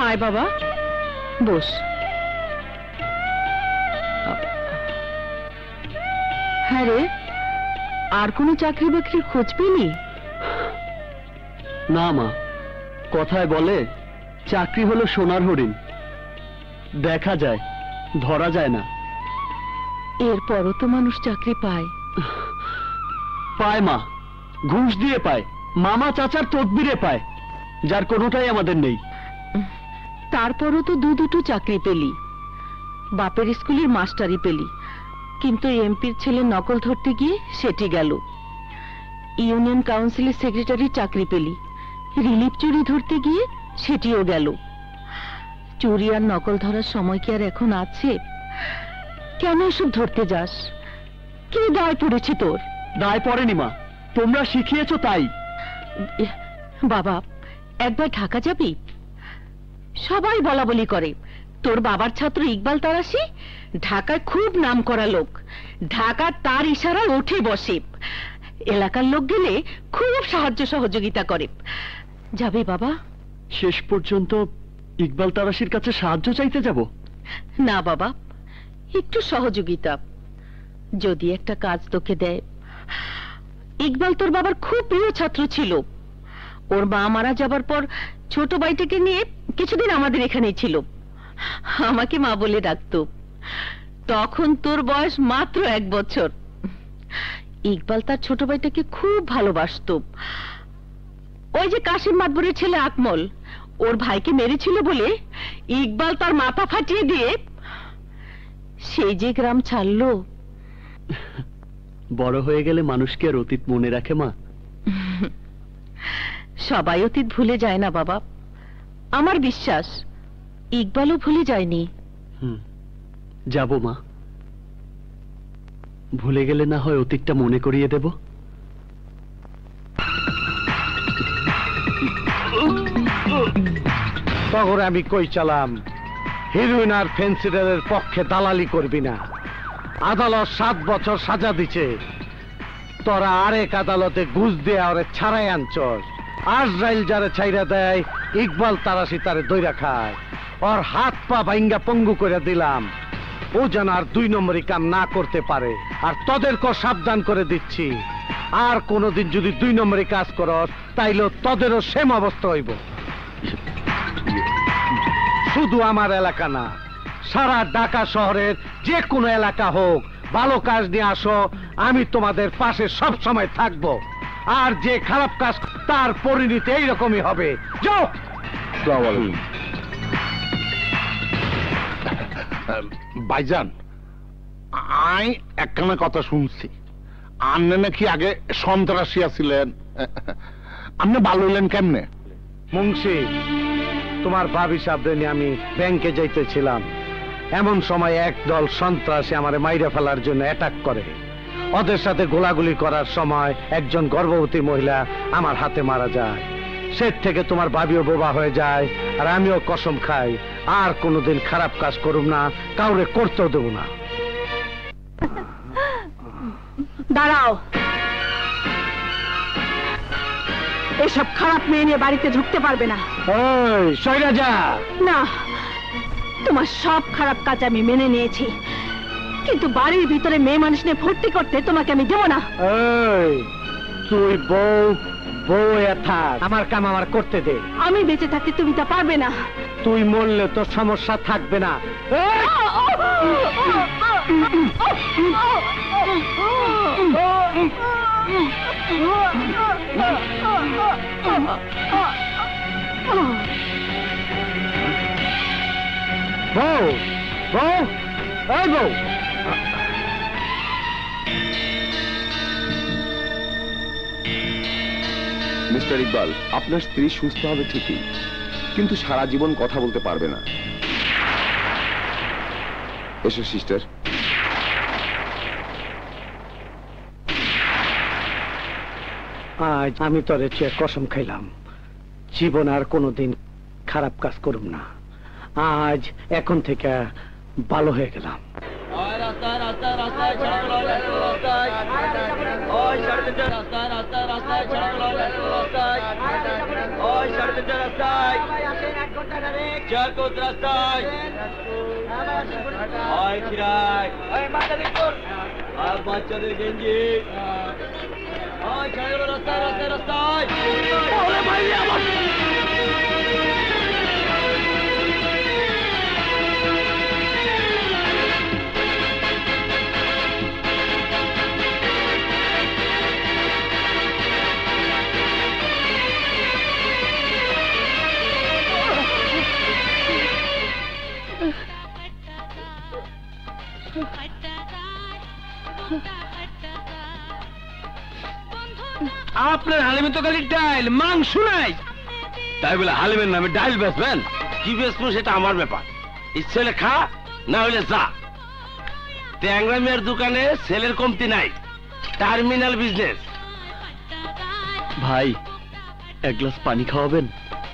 আয় বাবা, বস। হ্যাঁ রে, আর কোনো চাকরি বাকরির খোঁজ পেলি? না মা, কথায় বলে চাকরি হলো সোনার হরিণ, দেখা যায় ধরা যায় না। এরপরও তো মানুষ চাকরি পায়। পায় মা, ঘুষ দিয়ে পায়, মামা চাচার তদবিরে পায়, যার কোনোটাই আমাদের নেই। তারপরও তো দুটো চাকরি পেলি, বাপের স্কুলের মাস্টারি পেলি, কিন্তু এমপির ছেলে নকল ধরতে গিয়ে সেটি গেল। ইউনিয়ন কাউন্সিলের সেক্রেটারি চাকরি পেলি, রিলিফ চুরি ধরতে গিয়ে সেটিও গেল। চুরি আর নকল ধরার সময় কি আর এখন আছে? কেন এসব ধরতে যাস? কি দায় পড়েছে তোর? দায় পড়েনি মা, তোমরা শিখিয়েছো তাই। বাবা, একবার ঢাকা যাবি? সবাই বলা বলি করে তোর বাবার ছাত্র ইকবাল তারাশি ঢাকায় খুব নাম করা লোক, ঢাকা তার ইশারায় ওঠে বসে, এলাকার লোক গেলে খুব সাহায্য সহযোগিতা করে। যাবে বাবা? শেষ পর্যন্ত ইকবাল তারাশির কাছে সাহায্য চাইতে যাব? না বাবা, একটু সহযোগিতা যদি একটা কাজ তোকে দেয়। ইকবাল তোর বাবার খুব প্রিয় ছাত্র ছিল, ওর মা মারা যাবার পর ছোট ভাইটাকে নিয়ে কিছুদিন আমাদের এখানেই ছিল, আমাকে মা বলে ডাকতো। তখন তোর বয়স মাত্র 1 বছর। ইকবাল তার ছোট ভাইটাকে খুব ভালোবাসতো। ওই যে কাশিম মাতবরের ছেলে আকমল, ওর ভাইকে মেরেছিল বলে ইকবাল তার মাথা ফাটিয়ে দিয়ে সেই যে গ্রাম ছাড়লো। বড় হয়ে গেলে মানুষকে আর অতীত মনে রাখে মা? সবাই অতীত ভুলে যায় না বাবা, আমার বিশ্বাস ইকবালও ভুলে যায়নি। যাব মা, ভুলে গেলে না হয় অতীতটা মনে করিয়ে দেব। তখন আমি কই চালাম, হিরোইন আর ফেন্সিডারের পক্ষে দালালি করবি না। আদালত 7 বছর সাজা দিছে, তোরা আরেক আদালতে ঘুষ দিয়ে ওরে ছাড়াই আনছস। আজরাইল যারে ছাইরা দেয়, ইকবাল তারাশি তারে দইরা খায়। ওর হাত পা ভাঙ্গা পঙ্গু করে দিলাম, ও যেন আর 2 নম্বরই কাম না করতে পারে। আর তোদেরকেও সাবধান করে দিচ্ছি, আর কোনোদিন যদি 2 নম্বরই কাজ করস তাইলে তোদেরও সেম অবস্থা হইব। শুধু আমার এলাকা না, সারা ঢাকা শহরের যে কোনো এলাকা হোক, ভালো কাজ নিয়ে আসো, আমি তোমাদের পাশে সব সময় থাকবো। আর যে খারাপ কাজ তার পরিণতি এইরকমই হবে। যাও। ভাইজান, আই একখানা কথা শুনছি, আপনি নাকি আগে সন্ত্রাসী ছিলেন, আপনি ভালো হইলেন কেমনে? মুন্সি, তোমার ভাবি সাহেবরে নিয়ে আমি ব্যাংকে যাইতেছিলাম, এমন সময় একদল সন্ত্রাসী আমারে মাইরা ফেলার জন্য অ্যাটাক করে। ওদের সাথে গোলাগুলি করার সময় একজন গর্ভবতী মহিলা আমার হাতে মারা যায়। সে থেকে তোমার ভাবিও বোবা হয়ে যায়, আর আমিও কসম খাই আর কোনোদিন খারাপ কাজ করুম না, কাউরে করতেও দেব না। দাঁড়াও, এসব খারাপ মেয়ে নিয়ে বাড়িতে ঢুকতে পারবে না। ওই সইরা যা। না, তোমার সব খারাপ কাজ আমি মেনে নিয়েছি, কিন্তু বাড়ির ভিতরে মেয়ে মানুষ নিয়ে ভর্তি করতে তোমাকে আমি দেব না। ওই তুই বউ বউ থাক, আমার কাম আমার করতে দে। আমি বেঁচে থাকতে তুমি তা পারবে না। তুই মরলে তোর সমস্যা থাকবে না। বউ বউ এই বউ, মিস্টার ইকবাল, আপনার স্ত্রী সুস্থ হবে ঠিকই, কিন্তু সারা জীবন কথা বলতে পারবে না। এসো সিস্টার। আজ আমি তোরে চেয়ে কসম খাইলাম, জীবন আর কোনোদিন খারাপ কাজ করুম না। আজ এখন থেকে ভালো হয়ে গেলাম। বাচ্চাদের গেঞ্জি রাস্তায় রাস্তায় রাস্তায় আপনার হালিমে তো খালি ডাইল মাংস নাই, তাই বলে হালিমের নামে ডাইল বেচবেন? কি বেচবো সেটা আমার ব্যাপার, ইচ্ছে হলে খা, না হলে যা। ট্যাংরা মেয়ের দোকানে সেলের কমতি নাই, টার্মিনাল বিজনেস। ভাই এক গ্লাস পানি খাওয়াবেন?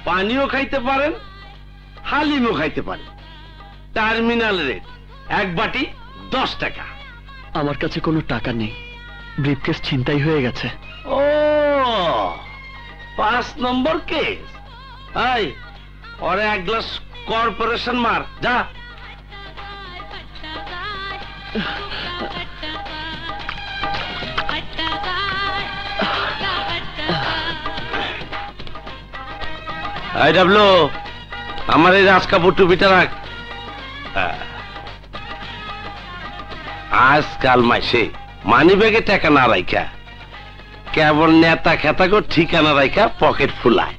পানিও খাইতে পারেন, হালিমও খাইতে পারেন। টার্মিনাল রেট, এক বাটি 10 টাকা। আমার কাছে কোনো টাকা নেই, ব্রিফকেস ছিনতাই হয়ে গেছে। ও 5 নম্বর কেস। এই ওরে এক গ্লাস কর্পোরেশন মার, যা। এই ডাবলু, আমার এই রাজ কাপড় টুপিটা রাখ। আজকাল মাসে মানি ব্যাগে টাকা না রাখা, কেবল নেতা খেতা করে ঠিকানা রাখা পকেট ফুলায়।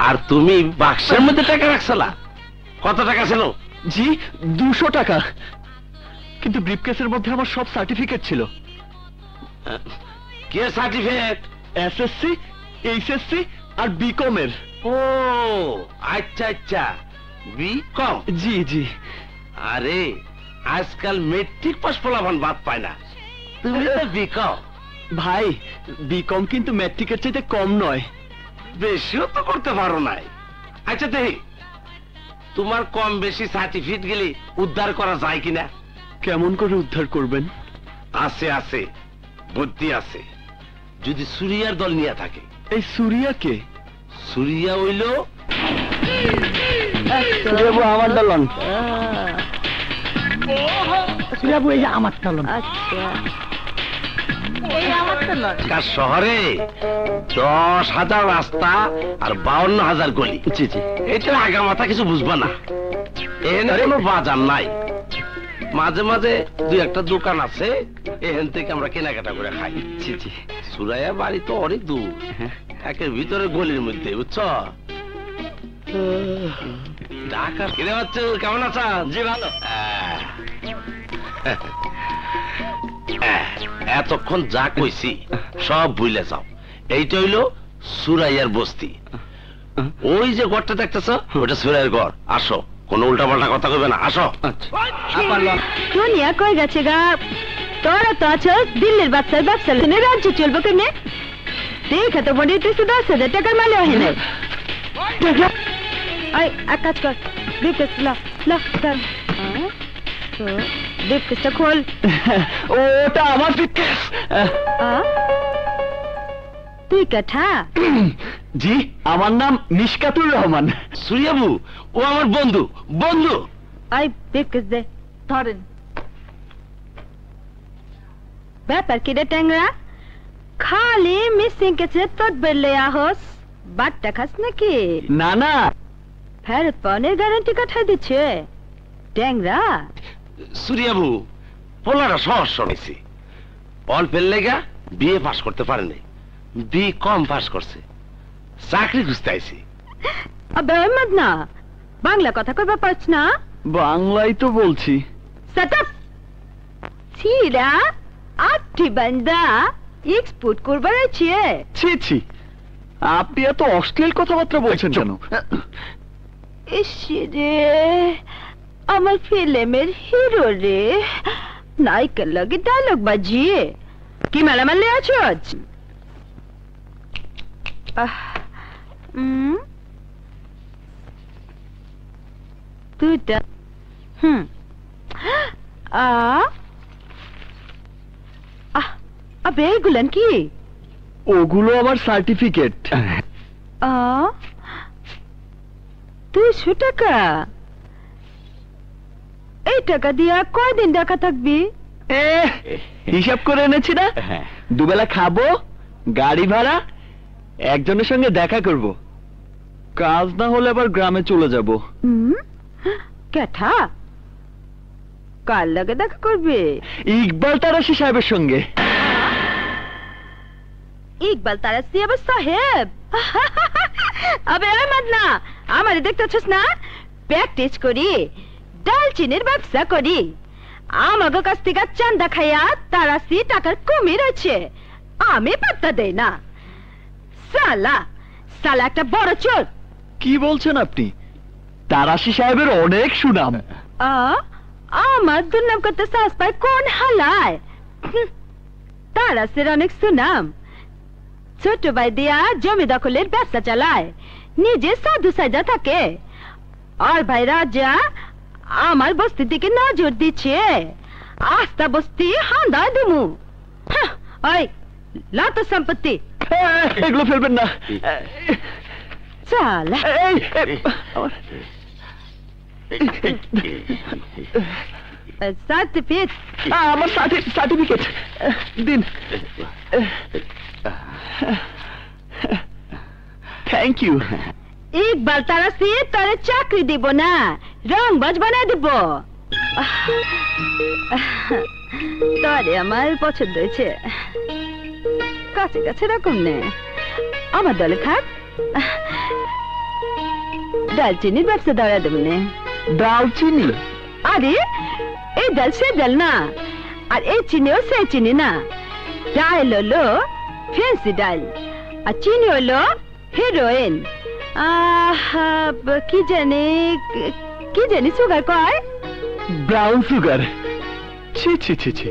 আর তুমি বাক্সের মধ্যে টাকা রাখছিলা? কত টাকা ছিল? জি 200 টাকা, কিন্তু ব্রিফকেসের মধ্যে আমার সব সার্টিফিকেট ছিল। কে সার্টিফিকেট? এসএসসি, এইচএসসি আর বিকম এর। ও আচ্ছা আচ্ছা, বিকম। জি জি। আরে আজকাল মেট্রিক পাস ফলাফল বাদ পায় না, তুমি তো বিকম। ভাই বিকম কিন্তু ম্যাট্রিকের চাইতে কম নয়। বেশিও তো করতে পারো নাই। আচ্ছা দেখি তোমার কম বেশি সার্টিফিকেট গেলে উদ্ধার করা যায় কিনা। কেমন করে উদ্ধার করবেন? আছে আছে, বুদ্ধি আছে। যদি সুরিয়ার দল নিয়ে থাকে। এই সুরিয়া কে? সুরিয়া হইল আমার দলন। শহরে 10,000 রাস্তা আর 52,000 গলি। জি জি। এটা আগা মাথা কিছু বুঝবা না, এখানে কোনো বাজার নাই। মাঝে মাঝে 2-1টা দোকান আছে, এখান থেকে আমরা কেনাকাটা করে খাই। জি জি। সুরাইয়া বাড়ি তো অনেক দূর, একের ভিতরে গলির মধ্যে, বুঝছ? ঢাকা কিনে হচ্ছে। কেমন আছ? জি ভালো। এতক্ষণ যা কইছি সব ভুলে যাও। এইটা হইলো সুরাইয়ার বস্তি। ওই যে ঘরটা দেখতেছ, ওটা সুরাইয়ার ঘর। আসো, কোনো উল্টা পাল্টা কথা কইবে না, আসো। দুনিয়া কই গেছে গা? তোরা তো আছো দিল্লির বাচ্চার ব্যবসা, রাজ্য চলবো কেমনে? দেখে তো মনে হইতেছে 10,000 টাকার মালে হয় না। এক কাজ কর, ব্রিফকেস লা লা ধর। ব্রিফকেসটা খোল। ওটা আমার ব্রিফকেস। তুই কাঠা? জি, আমার নাম মিশকাতুর রহমান। সুরিয়াবু, ও আমার বন্ধু। বন্ধু আই ব্রিফকেস দে, ধরেন। ব্যাপার কি রে ট্যাংরা? খালি মিসিং কেছে তোর বেলে আহস, বাট্টা খাস নাকি? না না, ফেরত পাওয়ার গ্যারান্টি কাঠাই দিচ্ছে ট্যাংরা। সুরিয়াবু, পোলারা সহজ শোনাইছি। অল্পের লেগা বিএ পাস করতে পারেনি, বিকম পাস করছে, চাকরি খুঁজতে আইছি। আবে মত না, বাংলা কথা কইবা পারছ না? বাংলাই তো বলছি। সাতাপ ছিরা আটটি বান্দা এক্সপোর্ট করবার আছে। ছি ছি, আপনি এত অশ্লীল কথাবার্তা বলছেন কেন? ইসরে, আমার ফিল্মের হিরো রে, নায়িকার লাগে ডায়লগ বাজিয়ে কি মালামালে আছো? তুইটা আবে এগুলান কি? ওগুলো আমার সার্টিফিকেট। 200 টাকা? এই টাকা দিয়া কয়দিন ঢাকা থাকবি? হিসাব করে এনেছি না, দুবেলা খাবো, গাড়ি ভাড়া, একজনের সঙ্গে দেখা করব, কাজ না হলে আবার গ্রামে চলে যাব। কেঠা কার লাগে দেখা করবে? ইকবাল তারাশি সাহেবের সঙ্গে। ইকবাল তারাশি আবার সাহেব? আবে না, আমারে দেখতেছস না, প্র্যাকটিস করি, ডালচিনির ব্যবসা করি। আমাকে কাছ থেকে চান্দা খাইয়া তারাশি টাকার কমই রয়েছে, আমি পাত্তা দেই না। সালা সালা একটা বড় চোর। কি বলছেন আপনি? তারাশি সাহেবের অনেক সুনাম। আমার দুর্নাম করতে সাহস পায় কোন হালায়? তারাশির অনেক সুনাম। ছোট ভাই দিয়া জমি দখলের ব্যবসা চালায়, নিজে সাধু সাজা থাকে। আর ভাই রাজা আমার বস্তির দিকে নজর দিচ্ছে, আস্তা বস্তি হান্দা দিমু। ওই লত সম্পত্তি এগুলো ফেলবেন না। চালা সার্টিফিকেট, আমার সার্টিফিকেট দিন। Thank you. ইকবাল তারাশি তোরে চাকরি দিব না, রংবাজ বানায় দিব। তোরে আমার পছন্দ হয়েছে, কাছে কাছে রাখুন নে, আমার দলে থাক। ডালচিনির ব্যবসা দাঁড়া দেব নে। দালচিনি? আরে এই ডাল সে ডাল না, আর এই চিনিও সে চিনি না। ডাল হলো ফেন্সি ডাল, আর চিনি হলো হিরোইন। কি জানি সুগার কয়, ব্রাউন সুগার। ছি ছি ছি ছি,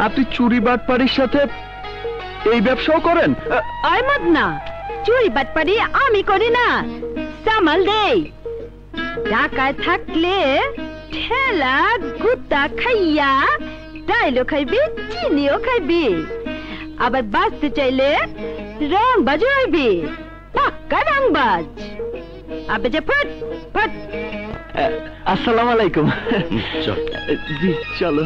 আপনি চুরি বাটপাড়ির সাথে এই ব্যবসাও করেন? মত না, চুরি বাটপারি আমি করি না, সামাল দেই। ঢাকায় থাকলে ঠেলা গুতা খাইয়া ডাইলও খাইবি, চিনিও খাইবি। আবার বাঁচতে চাইলে রংবাজ হইবি, পাক্কা রংবাজ। আবে যে ফট ফট। আসসালামু আলাইকুম। জি চলো।